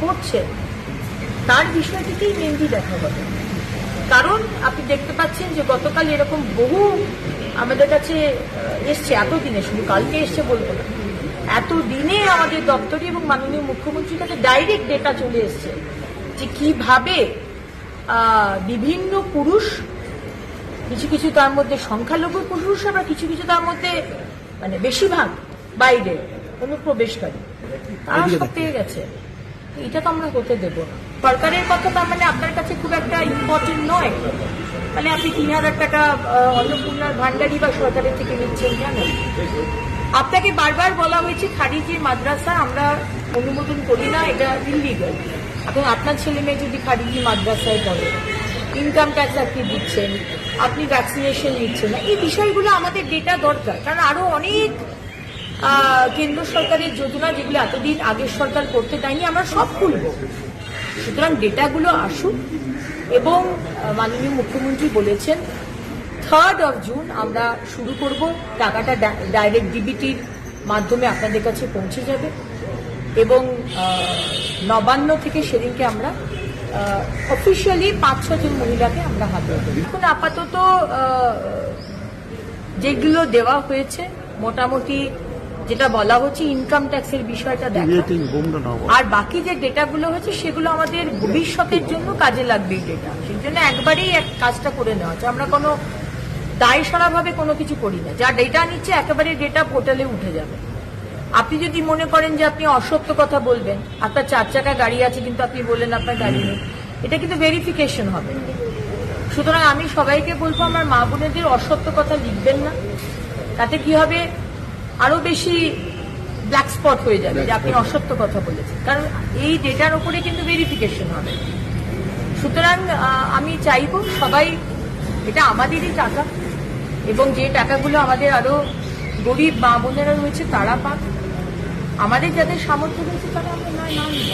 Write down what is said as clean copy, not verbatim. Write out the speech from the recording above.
করছেন তার বিষয়টিকেই মেনলি দেখা হবে। কারণ আপনি দেখতে পাচ্ছেন যে গতকাল এরকম বহু আমাদের কাছে এসছে, এতদিনে, শুধু কালকে এসছে বলবো না, এতদিনে আমাদের দপ্তরে এবং মাননীয় মুখ্যমন্ত্রীর কাছে ডাইরেক্ট ডেটা চলে এসছে যে কিভাবে বিভিন্ন পুরুষ, কিছু কিছু তার মধ্যে সংখ্যালঘু পুরুষ, আবার কিছু কিছু তার মধ্যে মানে বেশিরভাগ বাইরে অনুপ্রবেশকারী, তারা সব পেয়ে গেছে। এটা তো আমরা হতে দেব না। সরকারের কথা তার মানে আপনার কাছে খুব একটা ইম্পর্টেন্ট নয়, মানে আপনি ৩,০০০ টাকা অন্নপূর্ণার ভান্ডারি বা সরকারের থেকে নিচ্ছেন কেন? আপনাকে বারবার বলা হয়েছে খারিজি মাদ্রাসা আমরা অনুমোদন করি না, এটা ইলিগাল। এবং আপনার ছেলে মেয়ে যদি খারিজি মাদ্রাসায় পড়ে, ইনকাম ট্যাক্স আপনি দিচ্ছেন, আপনি ভ্যাকসিনেশন নিচ্ছেন না, এই বিষয়গুলো আমাদের ডেটা দরকার। কারণ আরো অনেক কেন্দ্র সরকারের যোজনা যেগুলো এতদিন আগের সরকার করতে দেয়নি, আমরা সব খুলব। সুতরাং ডেটাগুলো আসুক এবং মাননীয় মুখ্যমন্ত্রী বলেছেন 3rd জুন আমরা শুরু করব, টাকাটা ডাইরেক্ট ডিবিটির মাধ্যমে আপনাদের কাছে পৌঁছে যাবে এবং নবান্ন থেকে সেদিনকে আমরা অফিসিয়ালি 5-6 জন মহিলাকে আমরা হাতে দেব। এখন আপাতত যেগুলো দেওয়া হয়েছে মোটামুটি যেটা বলা হচ্ছে ইনকাম ট্যাক্সের বিষয়টা দেখা, আর বাকি যে ডেটাগুলো হচ্ছে সেগুলো আমাদের ভবিষ্যতের জন্য কাজে লাগবে। ডেটা সেই জন্য একবারেই কাজটা করে নেওয়া হচ্ছে, আমরা কোনো দায়সারাভাবে কোনো কিছু করি না। যা ডেটা নিচ্ছে একেবারে ডেটা পোর্টালে উঠে যাবে। আপনি যদি মনে করেন যে আপনি অসত্য কথা বলবেন, আপনার 4 চাকা গাড়ি আছে কিন্তু আপনি বললেন আপনার গাড়ি নেই, এটা কিন্তু ভেরিফিকেশন হবে। সুতরাং আমি সবাইকে বলবো আমার মা বোনেদের অসত্য কথা লিখবেন না, তাতে কি হবে আরো বেশি ব্ল্যাক স্পট হয়ে যাবে যে আপনি অসত্য কথা বলেছেন, কারণ এই ডেটার উপরে কিন্তু ভেরিফিকেশন হবে। সুতরাং আমি চাইবো সবাই, এটা আমাদেরই টাকা এবং যে টাকাগুলো আমাদের আরো গরিব মা বোনেরা রয়েছে তারা পাক, আমাদের যাদের সামর্থ্য রয়েছে তারা আমরা না নিই।